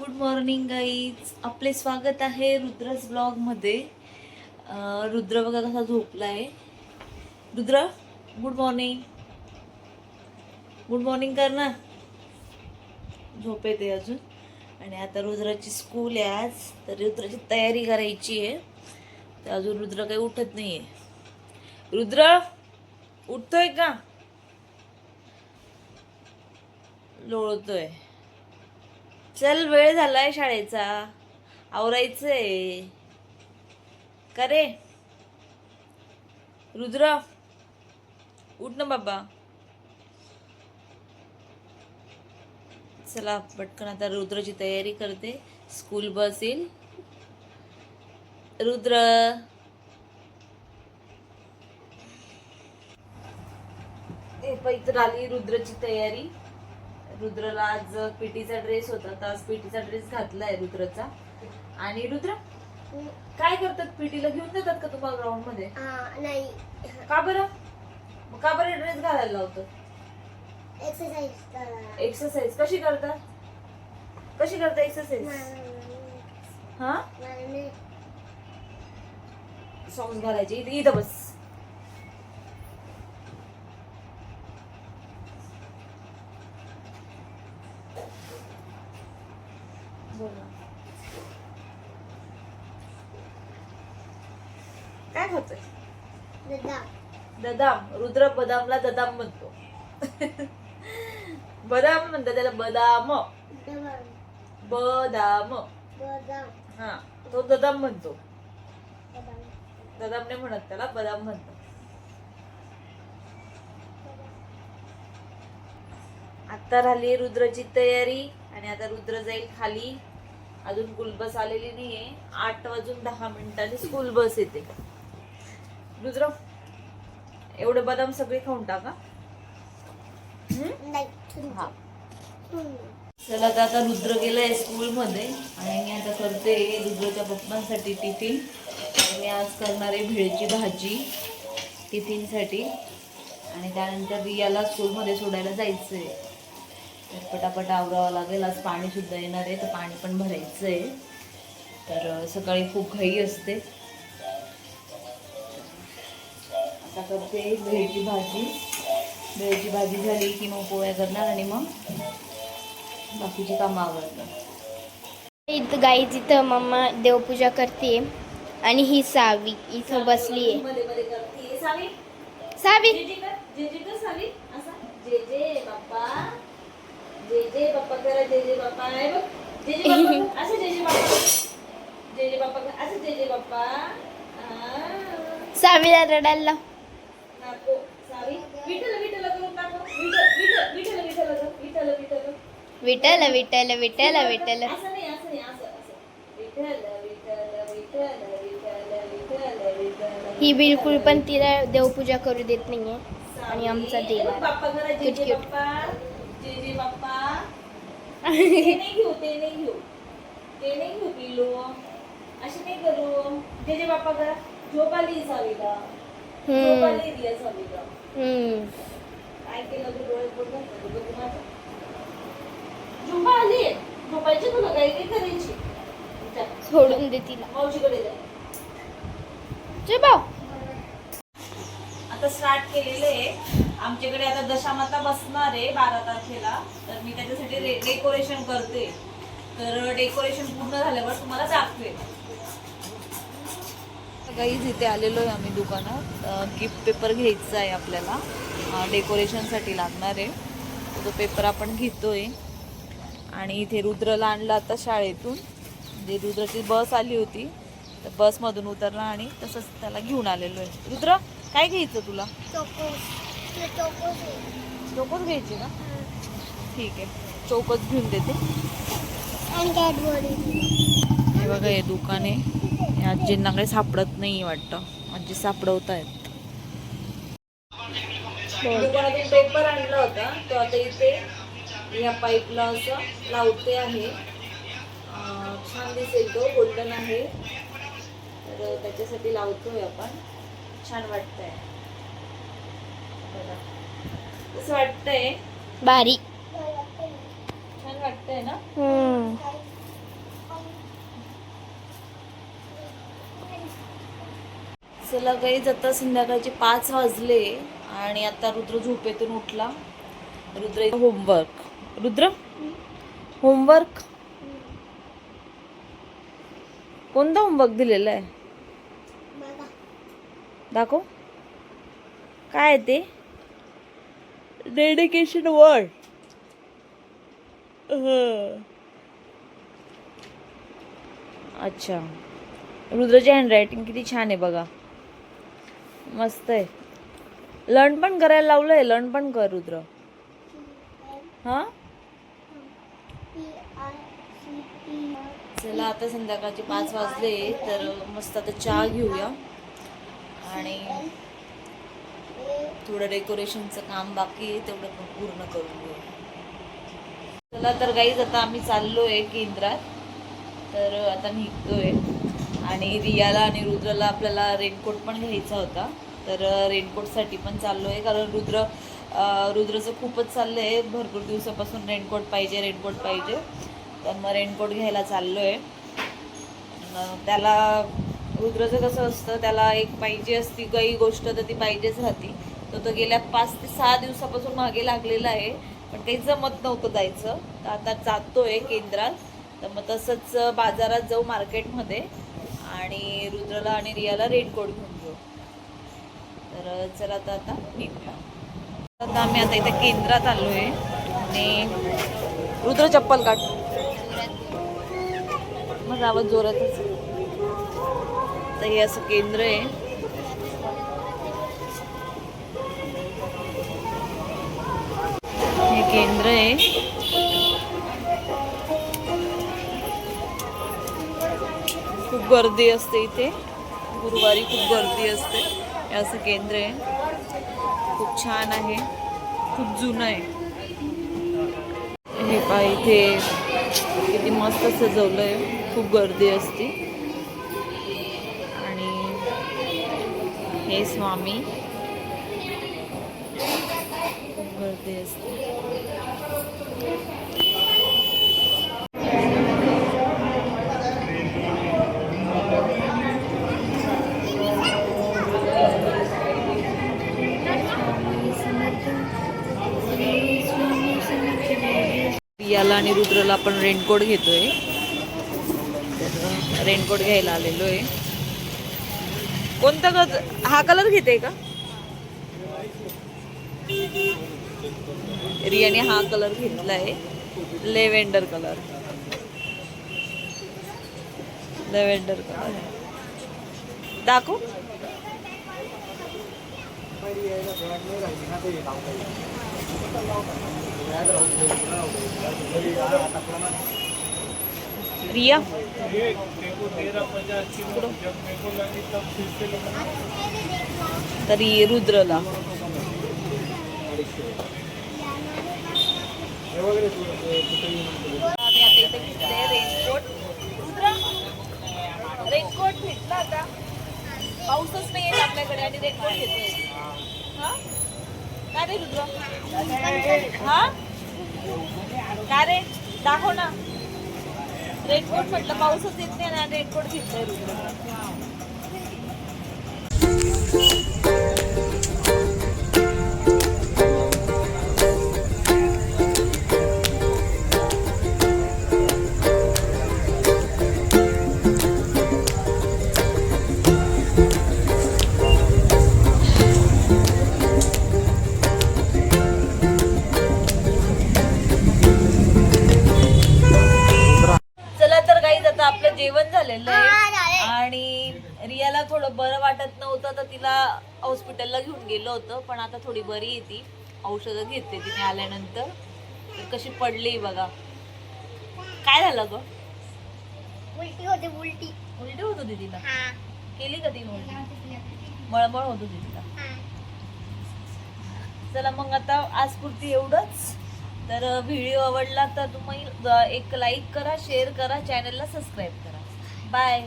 Good morning guys, आपले स्वागत आहे रुद्रस ब्लॉग मध्ये. रुद्र बघा कसा झोपलाय. Rudra good morning, good morning कर ना. झोप येते अजून. आणि आता रुद्राची स्कूल आहे आज, तर रुद्राची तयारी करायची आहे. तर अजून रुद्र काही उठत नाहीये. रुद्र उठतोय का? लोळतोय. चल वेळ झालाय शाळेचा, आवरायचंय का रे? रुद्र उठ ना बाबा. चला पटकन आता रुद्राची तयारी करते. स्कूल बस येईल. रुद्र इथं आली रुद्राची तयारी. रुद्रला आज पीटीचा ड्रेस होता, तर आज पीटीचा ड्रेस घातलाय रुद्रचा. आणि रुद्र काय करतात, पीटीला घेऊन देतात का तुम्हाला ग्राउंड मध्ये? नाही. का बरं? मग का बरं ड्रेस घालायला लावतात? एक्सरसाइज कशी करतात? कशी करता एक्सरसाइज? हा, सॉक्स घालायचे. इथं बस. काय खातोय? बदाम. रुद्र बदामला ददाम म्हणतो. बदाम म्हणतात त्याला, बदाम. बदाम हा, तो ददाम म्हणतो. ददाम नाही म्हणत त्याला, बदाम म्हणतो. आता राहिली रुद्राची तयारी. आणि आता रुद्र जाईल खाली. अजून स्कूल बस आलेली नाहीये. 8:10 स्कूल बस येते. रुद्र एवढे बदाम सगळे खाऊन टाका. हा, चला आता रुद्र गेलाय स्कूल मध्ये. आणि मी आता करते रुद्रच्या पप्पांसाठी टिफिन. मी आज करणार आहे भेळची भाजी टिफिन साठी. आणि त्यानंतर रियाला स्कूल मध्ये सोडायला जायचंय. तर पटापट आवरावं लागेल. आज पाणी सुद्धा येणार आहे, तर पाणी पण भरायचंय. तर सकाळी खूप घाई असते. आता करते भेळची भाजी. भेळची भाजी झाली की मग पोळ्या करणार आणि मग बाकीची कामं आवडतात. इथं गाईज, इथं मम्मा देवपूजा करते. आणि ही सावी इथं बसली आहे. मध्ये मध्ये करते. सावी सावी जे जे कर सावी. असा जे जे बाप्पा, जे जे बाप्पा करा. जे जे बाप्पा आहे बघ. जे जे बाप्पा असं, जे जे बाप्पा, जे जे बाप्पा असं, जे जे बाप्पा. सावीला रडायला लाव. नको सावी. विठ्ठल विठ्ठल करून टाको. विठ्ठल विठ्ठल विठ्ठल विठ्ठल विठ्ठल विठ्ठल विठ्ठल विठ्ठल. असं नाही, असं नाही, असं असं. विठ्ठल विठ्ठल विठ्ठल विठ्ठल विठ्ठल विठ्ठल. ही बिलकुल पण तिला देवपूजा करू देत नाहीये. आणि आमचा देव बाप्पा करा. जे जे क्यूट. बाप्पा, जे जे बाप्पा. ते नाही घेऊ, ते नाही घेऊ, ते नाही घेऊ पिलो. असे नाही करू. जे जे बाप्पा करा. झोप आली सावीला. झोप आली रिया सावीला. काय केलं तू? डोळे बघ माझं. झोप आली. झोपायची तुला, काही काही करायची. सोडून दे तिला. मावशीकडे जा. जय भाऊ. आता स्टार्ट केलेलं आहे. आमच्याकडे आता दशामाता बसणार आहे 12 तारखेला. तर मी त्याच्यासाठी डेकोरेशन करते. तर डेकोरेशन पूर्ण झाल्यावर तुम्हाला दाखवेल. गाईज इथे आलेलो आहे आम्ही दुकानात. गिफ्ट पेपर घ्यायचा आहे आपल्याला, डेकोरेशनसाठी लागणार आहे. तो पेपर आपण घेतोय. आणि इथे रुद्रला आणला आता शाळेतून. म्हणजे रुद्राची बस आली होती, तर बसमधून उतरला आणि तसंच त्याला घेऊन आलेलो आहे. रुद्र काय घ्यायचं तुला? चोकोस घ्यायची का? ठीक आहे, चोकोस घेऊन देते. हे बघा हे दुकान आहे. आजींना काही सापडत नाही वाटतं. आजी सापडवत आहेत. दुकानातून पेपर आणला होता, तो आता इथे या पाईपला असं लावते आहे. छान दिसेल, तो गोल्डन आहे, तर त्याच्यासाठी लावतोय आपण. छान वाटतंय. कसं वाटतंय? भारी. छान वाटतंय ना? चला काही आता संध्याकाळचे 5 वाजले आणि आता रुद्र झोपेतून उठला. रुद्र होमवर्क. रुद्र होमवर्क कोणता होमवर्क दिलेला आहे दाखव. काय आहे ते? Dedication word. अच्छा, रुद्रची हँडरायटिंग किती छान आहे बघा, मस्त आहे. लर्न पण करायला लावलंय, लर्न पण कर रुद्र. हा चला आता संध्याकाळचे 5 वाजले तर मस्त आता चहा घेऊया आणि थोडं डेकोरेशनचं काम बाकी आहे तेवढं पण पूर्ण करून घेऊ. चला तर गाईज आता आम्ही चाललोय केंद्रात. तर आता निघतोय आणि रियाला आणि रुद्रला आपल्याला रेनकोट पण घ्यायचा होता. तर रेनकोटसाठी पण चाललो आहे कारण रुद्रचं खूपच चाललं आहे, भरपूर दिवसापासून रेनकोट पाहिजे. तर मग रेनकोट घ्यायला चाललो आहे. त्याला रुद्रचं कसं असतं, त्याला एक पाहिजे असती काही गोष्ट तर ती पाहिजेच राहती. तो गेल्या 5 ते 6 दिवसापासून मागे लागलेला आहे, पण काही जमत नव्हतं जायचं. तर आता जातोय केंद्रात. तर मग तसंच बाजारात जाऊ मार्केटमध्ये आणि रुद्रला आणि रियाला रेनकोट घेऊन घेऊ. तर चला आता निघूया. आता आम्ही आता इथे केंद्रात आलो आहे आणि रुद्र चप्पल काढ. मग आवाज जोरातच. तर हे असं केंद्र आहे. हे केंद्र आहे. खूप गर्दी असते इथे, गुरुवारी खूप गर्दी असते. हे असं केंद्र आहे, खूप छान आहे, खूप जुनं आहे. हे पहा इथे किती मस्त सजवलं आहे, खूप गर्दी असते. आणि हे स्वामी, खूप गर्दी असते. रियाला आणि रुद्रला आपण रेनकोट घेतोय. तर रेनकोट घ्यायला आलेलो आहे. कोणता हा कलर घेते का? रियाने हा कलर घेतला आहे, लेव्हेंडर कलर. दाखव. रिया तरी रुद्रला आम्ही आता इथे घेतलंय रेनकोट. रुद्र रेनकोट घेतला आता, पाऊसच नाही येत आपल्याकडे आणि रेनकोट घेतोय. हा काय रे रुद्र? हा काय रे दाखव ना. रेनकोट म्हटलं, पाऊसच येत नाही ना, रेनकोट घेतलंय रुद्र. आपलं जेवण झालेलं आहे आणि रियाला थोडं बरं वाटत नव्हतं तर तिला हॉस्पिटलला घेऊन गेलो होतं. पण आता थोडी बरी आहे ती, औषधं घेते तिने आल्यानंतर. तर कशी पडली बघा. काय झालं ग? उलटी होते. उलटी होत होती तिला? केली का ती उलटी? मळमळ होत होती तिला. चला मग आता आज पुरती एवढंच. तर व्हिडिओ आवडला तर तुम्ही एक लाईक करा, शेअर करा, चॅनलला सबस्क्राईब करा. बाय.